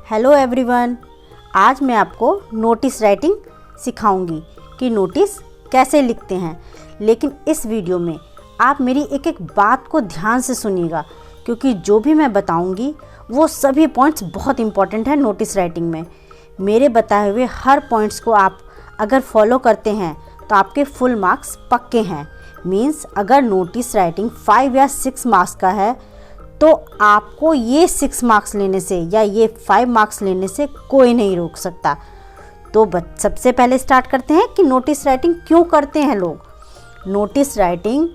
Hello everyone, आज मैं आपको नोटिस राइटिंग सिखाऊंगी कि नोटिस कैसे लिखते हैं। लेकिन इस वीडियो में आप मेरी एक एक बात को ध्यान से सुनिएगा, क्योंकि जो भी मैं बताऊंगी वो सभी पॉइंट्स बहुत इंपॉर्टेंट है नोटिस राइटिंग में। मेरे बताए हुए हर पॉइंट्स को आप अगर फॉलो करते हैं तो आपके फुल मार्क्स पक्के हैं। मीन्स अगर नोटिस राइटिंग 5 या 6 मार्क्स का है तो आपको ये 6 मार्क्स लेने से या ये 5 मार्क्स लेने से कोई नहीं रोक सकता। तो सबसे पहले स्टार्ट करते हैं कि नोटिस राइटिंग क्यों करते हैं लोग। नोटिस राइटिंग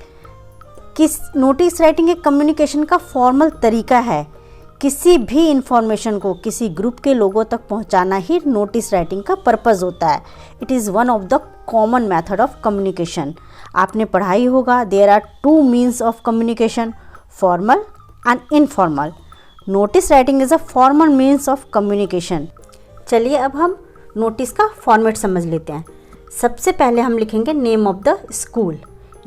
एक कम्युनिकेशन का फॉर्मल तरीका है। किसी भी इंफॉर्मेशन को किसी ग्रुप के लोगों तक पहुंचाना ही नोटिस राइटिंग का पर्पस होता है। It is one of the common method of communication. आपने पढ़ा ही होगा, there are 2 means of communication, formal and informal. Notice writing is a formal means of communication. चलिए अब हम नोटिस का फॉर्मेट समझ लेते हैं। सबसे पहले हम लिखेंगे नेम ऑफ द स्कूल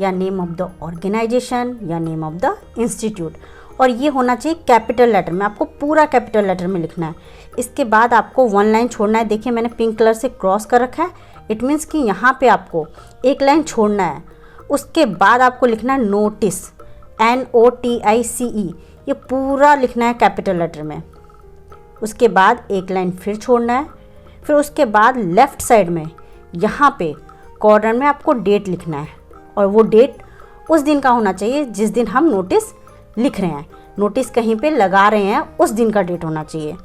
या नेम ऑफ द ऑर्गेनाइजेशन या नेम ऑफ द इंस्टीट्यूट, और ये होना चाहिए कैपिटल लेटर में। आपको पूरा कैपिटल लेटर में लिखना है। इसके बाद आपको 1 लाइन छोड़ना है। देखिए मैंने पिंक कलर से क्रॉस कर रखा है। इट मीन्स कि यहाँ पे आपको 1 लाइन छोड़ना है। उसके बाद आपको लिखना है नोटिस, NOTICE, ये पूरा लिखना है कैपिटल लेटर में। उसके बाद 1 लाइन फिर छोड़ना है। फिर उसके बाद लेफ़्ट साइड में यहाँ पे कॉर्नर में आपको डेट लिखना है, और वो डेट उस दिन का होना चाहिए जिस दिन हम नोटिस लिख रहे हैं। नोटिस कहीं पे लगा रहे हैं उस दिन का डेट होना चाहिए।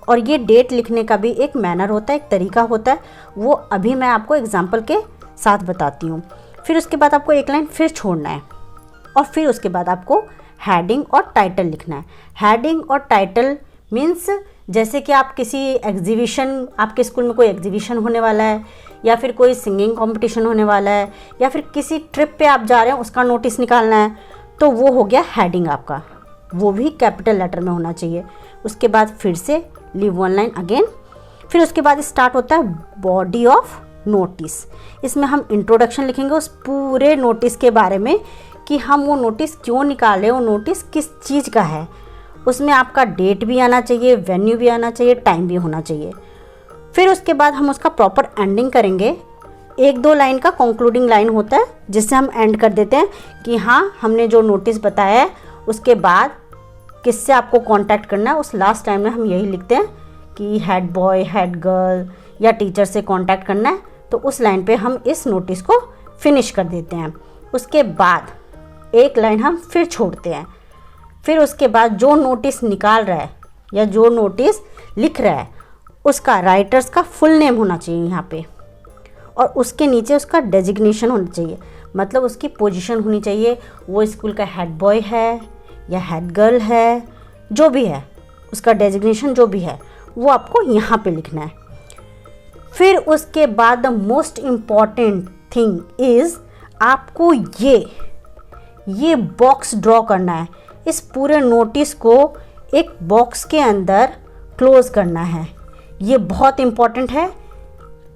और ये डेट लिखने का भी एक मैनर होता है, एक तरीका होता है। वो अभी मैं आपको एग्जाम्पल के साथ बताती हूँ। फिर उसके बाद आपको 1 लाइन फिर छोड़ना है, और फिर उसके बाद आपको हेडिंग और टाइटल लिखना है। हेडिंग और टाइटल मीन्स जैसे कि आप किसी एग्जीबिशन, आपके स्कूल में कोई एग्जीबिशन होने वाला है, या फिर कोई सिंगिंग कंपटीशन होने वाला है, या फिर किसी ट्रिप पे आप जा रहे हैं उसका नोटिस निकालना है, तो वो हो गया हेडिंग आपका। वो भी कैपिटल लेटर में होना चाहिए। उसके बाद फिर से लीव 1 लाइन अगेन। फिर उसके बाद स्टार्ट होता है बॉडी ऑफ नोटिस। इसमें हम इंट्रोडक्शन लिखेंगे उस पूरे नोटिस के बारे में कि हम वो नोटिस क्यों निकाले, वो नोटिस किस चीज़ का है। उसमें आपका डेट भी आना चाहिए, वेन्यू भी आना चाहिए, टाइम भी होना चाहिए। फिर उसके बाद हम उसका प्रॉपर एंडिंग करेंगे। 1-2 लाइन का कंक्लूडिंग लाइन होता है जिससे हम एंड कर देते हैं कि हाँ, हमने जो नोटिस बताया है उसके बाद किससे आपको कांटेक्ट करना है। उस लास्ट टाइम में हम यही लिखते हैं कि हेड बॉय, हेड गर्ल या टीचर से कांटेक्ट करना है, तो उस लाइन पे हम इस नोटिस को फिनिश कर देते हैं। उसके बाद 1 लाइन हम फिर छोड़ते हैं। फिर उसके बाद जो नोटिस निकाल रहा है या जो नोटिस लिख रहा है उसका राइटर्स का फुल नेम होना चाहिए यहाँ पे, और उसके नीचे उसका डेजिग्नेशन होना चाहिए। मतलब उसकी पोजीशन होनी चाहिए। वो स्कूल का हेड बॉय है या हेड गर्ल है, जो भी है उसका डेजिग्नेशन जो भी है वो आपको यहाँ पे लिखना है। फिर उसके बाद the most important thing is आपको ये बॉक्स ड्रॉ करना है। इस पूरे नोटिस को एक बॉक्स के अंदर क्लोज करना है। ये बहुत इम्पॉर्टेंट है।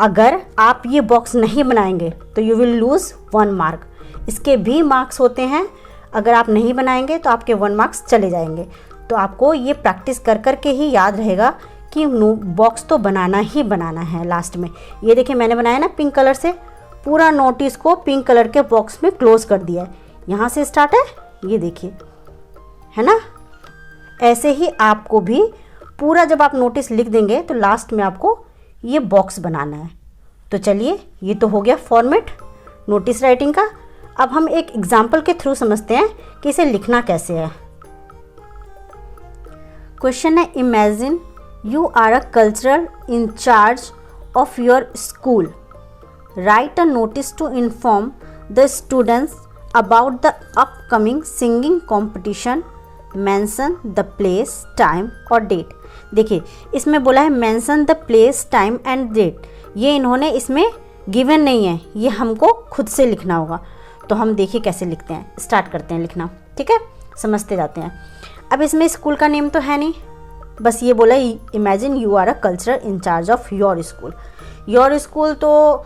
अगर आप ये बॉक्स नहीं बनाएंगे तो यू विल लूज़ 1 मार्क। इसके भी मार्क्स होते हैं। अगर आप नहीं बनाएंगे तो आपके 1 मार्क्स चले जाएंगे। तो आपको ये प्रैक्टिस कर कर के ही याद रहेगा कि बॉक्स तो बनाना ही बनाना है लास्ट में। ये देखिए मैंने बनाया ना पिंक कलर से, पूरा नोटिस को पिंक कलर के बॉक्स में क्लोज कर दिया है। यहाँ से स्टार्ट है, ये देखिए, है ना। ऐसे ही आपको भी पूरा जब आप नोटिस लिख देंगे तो लास्ट में आपको ये बॉक्स बनाना है। तो चलिए, ये तो हो गया फॉर्मेट नोटिस राइटिंग का। अब हम एक एग्जाम्पल के थ्रू समझते हैं कि इसे लिखना कैसे है। क्वेश्चन है, imagine you are a cultural incharge of your school. Write a notice to inform the students about the upcoming singing competition. Mention the place, time और डेट। देखिए इसमें बोला है mention the place, time and date. ये इन्होंने इसमें given नहीं है, ये हमको खुद से लिखना होगा। तो हम देखिए कैसे लिखते हैं। स्टार्ट करते हैं लिखना, ठीक है, समझते जाते हैं। अब इसमें स्कूल का नेम तो है नहीं, बस ये बोला imagine you are a cultural incharge of your school. Your school, तो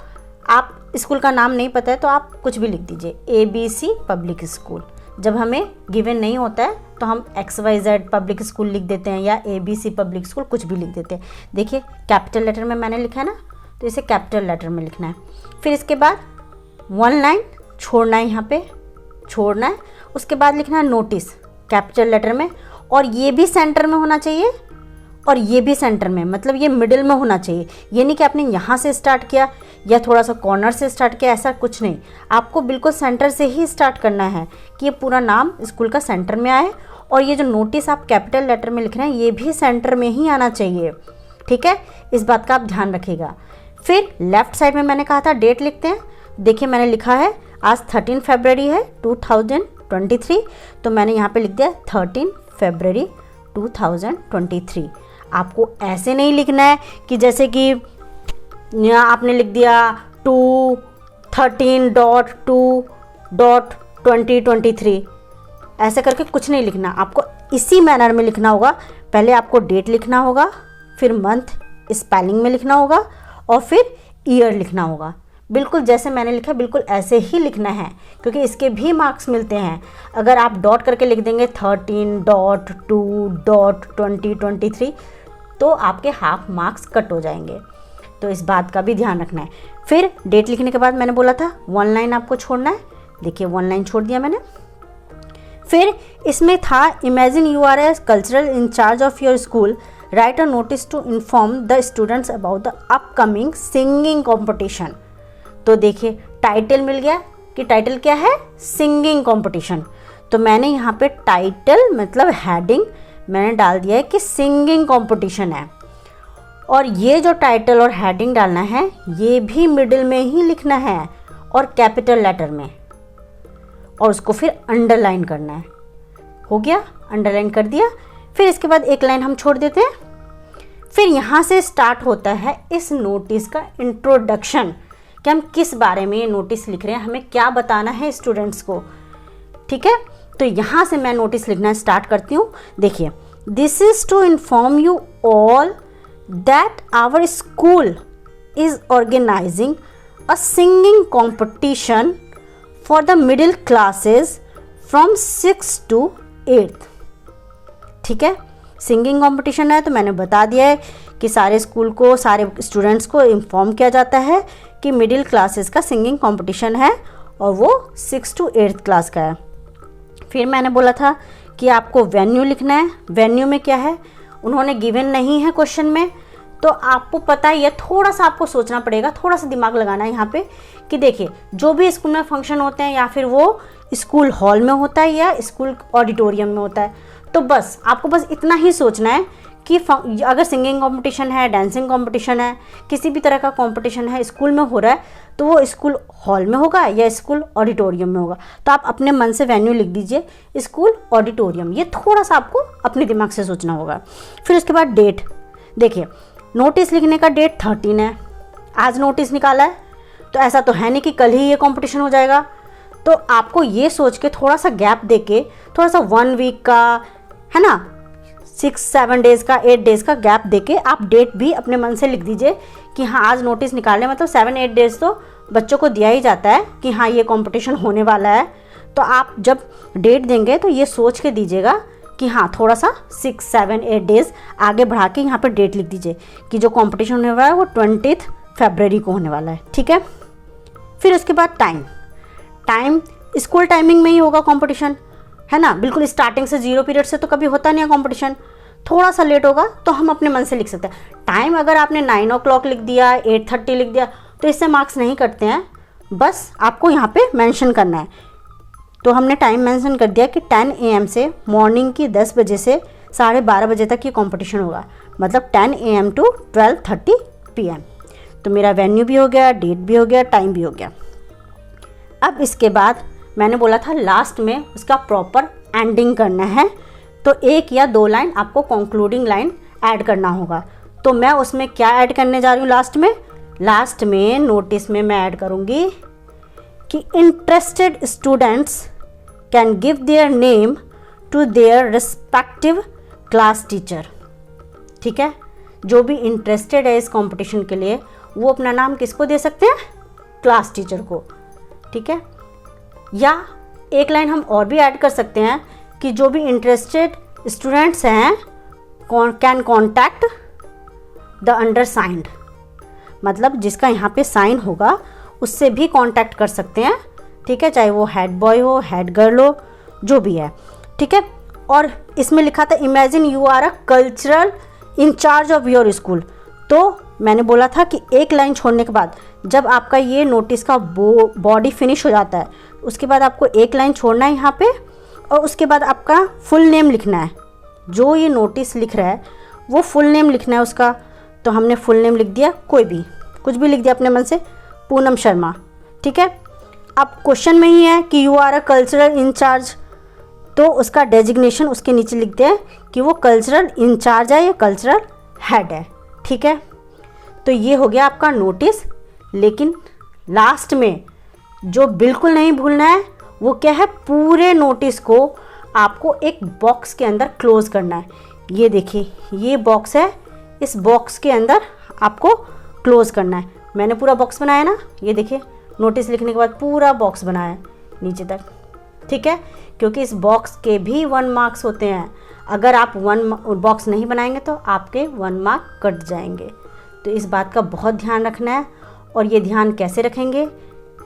आप स्कूल का नाम नहीं पता है तो आप कुछ भी लिख दीजिए, ABC पब्लिक स्कूल। जब हमें गिवन नहीं होता है तो हम XYZ पब्लिक स्कूल लिख देते हैं या ABC पब्लिक स्कूल, कुछ भी लिख देते हैं। देखिए कैपिटल लेटर में मैंने लिखा है ना, तो इसे कैपिटल लेटर में लिखना है। फिर इसके बाद 1 लाइन छोड़ना है, यहाँ पे छोड़ना है। उसके बाद लिखना है नोटिस कैपिटल लेटर में, और ये भी सेंटर में होना चाहिए और ये भी सेंटर में, मतलब ये मिडिल में होना चाहिए। ये नहीं कि आपने यहाँ से स्टार्ट किया या थोड़ा सा कॉर्नर से स्टार्ट किया, ऐसा कुछ नहीं। आपको बिल्कुल सेंटर से ही स्टार्ट करना है कि ये पूरा नाम स्कूल का सेंटर में आए, और ये जो नोटिस आप कैपिटल लेटर में लिख रहे हैं ये भी सेंटर में ही आना चाहिए। ठीक है, इस बात का आप ध्यान रखिएगा। फिर लेफ्ट साइड में मैंने कहा था डेट लिखते हैं। देखिए मैंने लिखा है आज 13 फरवरी है 2023, तो मैंने यहाँ पे लिख दिया 13 फरवरी 2023। आपको ऐसे नहीं लिखना है कि जैसे कि यहाँ आपने लिख दिया 2/13.2.2023, ऐसे करके कुछ नहीं लिखना। आपको इसी मैनर में लिखना होगा। पहले आपको डेट लिखना होगा, फिर मंथ स्पेलिंग में लिखना होगा, और फिर ईयर लिखना होगा। बिल्कुल जैसे मैंने लिखा बिल्कुल ऐसे ही लिखना है, क्योंकि इसके भी मार्क्स मिलते हैं। अगर आप डॉट करके लिख देंगे 13.2.2023 तो आपके हाफ मार्क्स कट हो जाएंगे, तो इस बात का भी ध्यान रखना है। फिर डेट लिखने के बाद मैंने बोला था 1 लाइन आपको छोड़ना है। देखिए 1 लाइन छोड़ दिया मैंने। फिर इसमें था imagine you are a cultural incharge of your school, write a notice to inform the students about the upcoming singing competition. तो देखिए टाइटल मिल गया कि टाइटल क्या है, सिंगिंग कंपटीशन। तो मैंने यहाँ पे टाइटल मतलब हेडिंग मैंने डाल दिया है कि सिंगिंग कंपटीशन है, और ये जो टाइटल और हेडिंग डालना है ये भी मिडिल में ही लिखना है और कैपिटल लेटर में, और उसको फिर अंडरलाइन करना है। हो गया, अंडरलाइन कर दिया। फिर इसके बाद 1 लाइन हम छोड़ देते हैं। फिर यहाँ से स्टार्ट होता है इस नोटिस का इंट्रोडक्शन, कि हम किस बारे में ये नोटिस लिख रहे हैं, हमें क्या बताना है स्टूडेंट्स को। ठीक है, तो यहाँ से मैं नोटिस लिखना स्टार्ट करती हूँ। देखिए, this is to inform you all that our school is organising a singing competition for the middle classes from 6 to 8। ठीक है, सिंगिंग कंपटीशन है, तो मैंने बता दिया है कि सारे स्कूल को, सारे स्टूडेंट्स को इन्फॉर्म किया जाता है कि मिडिल क्लासेस का सिंगिंग कंपटीशन है, और वो 6 to 8 क्लास का है। फिर मैंने बोला था कि आपको वेन्यू लिखना है। वेन्यू में क्या है, उन्होंने गिवन नहीं है क्वेश्चन में, तो आपको पता ही है, थोड़ा सा आपको सोचना पड़ेगा, थोड़ा सा दिमाग लगाना है यहाँ पे कि देखिए जो भी स्कूल में फंक्शन होते हैं या फिर वो स्कूल हॉल में होता है या स्कूल ऑडिटोरियम में होता है, तो बस आपको बस इतना ही सोचना है कि अगर सिंगिंग कंपटीशन है, डांसिंग कंपटीशन है, किसी भी तरह का कंपटीशन है स्कूल में हो रहा है, तो वो स्कूल हॉल में होगा या स्कूल ऑडिटोरियम में होगा। तो आप अपने मन से वेन्यू लिख दीजिए स्कूल ऑडिटोरियम, ये थोड़ा सा आपको अपने दिमाग से सोचना होगा। फिर उसके बाद डेट, देखिए नोटिस लिखने का डेट 13 है, आज नोटिस निकाला है, तो ऐसा तो है नहीं कि कल ही ये कंपटीशन हो जाएगा। तो आपको ये सोच के थोड़ा सा गैप दे के, थोड़ा सा 1 वीक का है ना, 6-7 डेज़ का, 8 डेज़ का गैप देके आप डेट भी अपने मन से लिख दीजिए कि हाँ आज नोटिस निकालने, मतलब 7-8 डेज़ तो बच्चों को दिया ही जाता है कि हाँ ये कंपटीशन होने वाला है। तो आप जब डेट देंगे तो ये सोच के दीजिएगा कि हाँ थोड़ा सा 6-7-8 डेज़ आगे बढ़ा के यहाँ पर डेट लिख दीजिए कि जो कंपटीशन होने वाला है वो 20 फरवरी को होने वाला है। ठीक है, फिर उसके बाद टाइम स्कूल टाइमिंग में ही होगा कंपटीशन, है ना, बिल्कुल स्टार्टिंग से 0 पीरियड से तो कभी होता नहीं है कंपटीशन, थोड़ा सा लेट होगा तो हम अपने मन से लिख सकते हैं। टाइम अगर आपने 9 o'clock लिख दिया, 8:30 लिख दिया, तो इससे मार्क्स नहीं कटते हैं, बस आपको यहाँ पे मेंशन करना है। तो हमने टाइम मेंशन कर दिया कि 10 AM से मॉर्निंग की 10 बजे से 12:30 बजे तक ये कंपटीशन होगा, मतलब 10 AM to 12:30 PM। तो मेरा वेन्यू भी हो गया, डेट भी हो गया, टाइम भी हो गया। अब इसके बाद मैंने बोला था लास्ट में उसका प्रॉपर एंडिंग करना है, तो 1 या 2 लाइन आपको कंक्लूडिंग लाइन ऐड करना होगा। तो मैं उसमें क्या ऐड करने जा रही हूँ लास्ट में नोटिस में मैं ऐड करूँगी कि interested students can give their name to their respective class teacher. ठीक है, जो भी इंटरेस्टेड है इस कंपटीशन के लिए वो अपना नाम किसको दे सकते हैं, क्लास टीचर को। ठीक है, या 1 लाइन हम और भी ऐड कर सकते हैं कि जो भी इंटरेस्टेड स्टूडेंट्स हैं कैन कॉन्टैक्ट द अंडरसाइंड, मतलब जिसका यहाँ पे साइन होगा उससे भी कांटेक्ट कर सकते हैं, ठीक है, चाहे वो हेड बॉय हो, हेड गर्ल हो, जो भी है, ठीक है। और इसमें लिखा था imagine you are a cultural incharge of your school. तो मैंने बोला था कि एक लाइन छोड़ने के बाद जब आपका ये नोटिस का बॉडी फिनिश हो जाता है उसके बाद आपको एक लाइन छोड़ना है यहाँ पे, और उसके बाद आपका फुल नेम लिखना है। जो ये नोटिस लिख रहा है वो फुल नेम लिखना है उसका। तो हमने फुल नेम लिख दिया, कोई भी कुछ भी लिख दिया अपने मन से, पूनम शर्मा, ठीक है। अब क्वेश्चन में ही है कि you are a cultural incharge, तो उसका डेजिग्नेशन उसके नीचे लिखते हैं कि वो कल्चरल इंचार्ज है या कल्चरल हेड है, ठीक है। तो ये हो गया आपका नोटिस। लेकिन लास्ट में जो बिल्कुल नहीं भूलना है वो क्या है, पूरे नोटिस को आपको एक बॉक्स के अंदर क्लोज करना है। ये देखिए ये बॉक्स है, इस बॉक्स के अंदर आपको क्लोज करना है। मैंने पूरा बॉक्स बनाया ना, ये देखिए नोटिस लिखने के बाद पूरा बॉक्स बनाया है नीचे तक, ठीक है, क्योंकि इस बॉक्स के भी 1 मार्क्स होते हैं। अगर आप 1 बॉक्स नहीं बनाएंगे तो आपके 1 मार्क कट जाएंगे। तो इस बात का बहुत ध्यान रखना है। और ये ध्यान कैसे रखेंगे,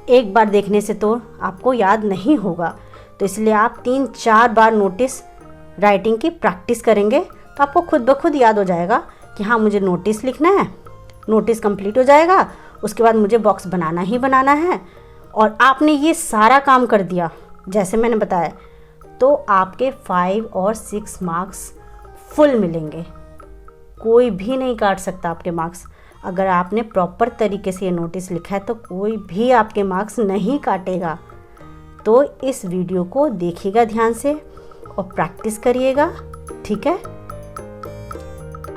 एक बार देखने से तो आपको याद नहीं होगा, तो इसलिए आप 3-4 बार नोटिस राइटिंग की प्रैक्टिस करेंगे तो आपको खुद ब खुद याद हो जाएगा कि हाँ मुझे नोटिस लिखना है। नोटिस कंप्लीट हो जाएगा, उसके बाद मुझे बॉक्स बनाना ही बनाना है। और आपने ये सारा काम कर दिया जैसे मैंने बताया, तो आपके 5 और 6 मार्क्स फुल मिलेंगे। कोई भी नहीं काट सकता आपके मार्क्स। अगर आपने प्रॉपर तरीके से ये नोटिस लिखा है तो कोई भी आपके मार्क्स नहीं काटेगा। तो इस वीडियो को देखिएगा ध्यान से और प्रैक्टिस करिएगा, ठीक है।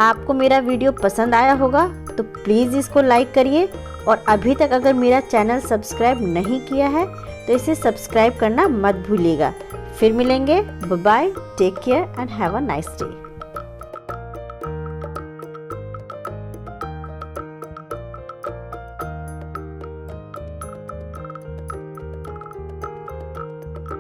आपको मेरा वीडियो पसंद आया होगा तो प्लीज़ इसको लाइक करिए, और अभी तक अगर मेरा चैनल सब्सक्राइब नहीं किया है तो इसे सब्सक्राइब करना मत भूलिएगा। फिर मिलेंगे, bye bye, take care and have a nice day.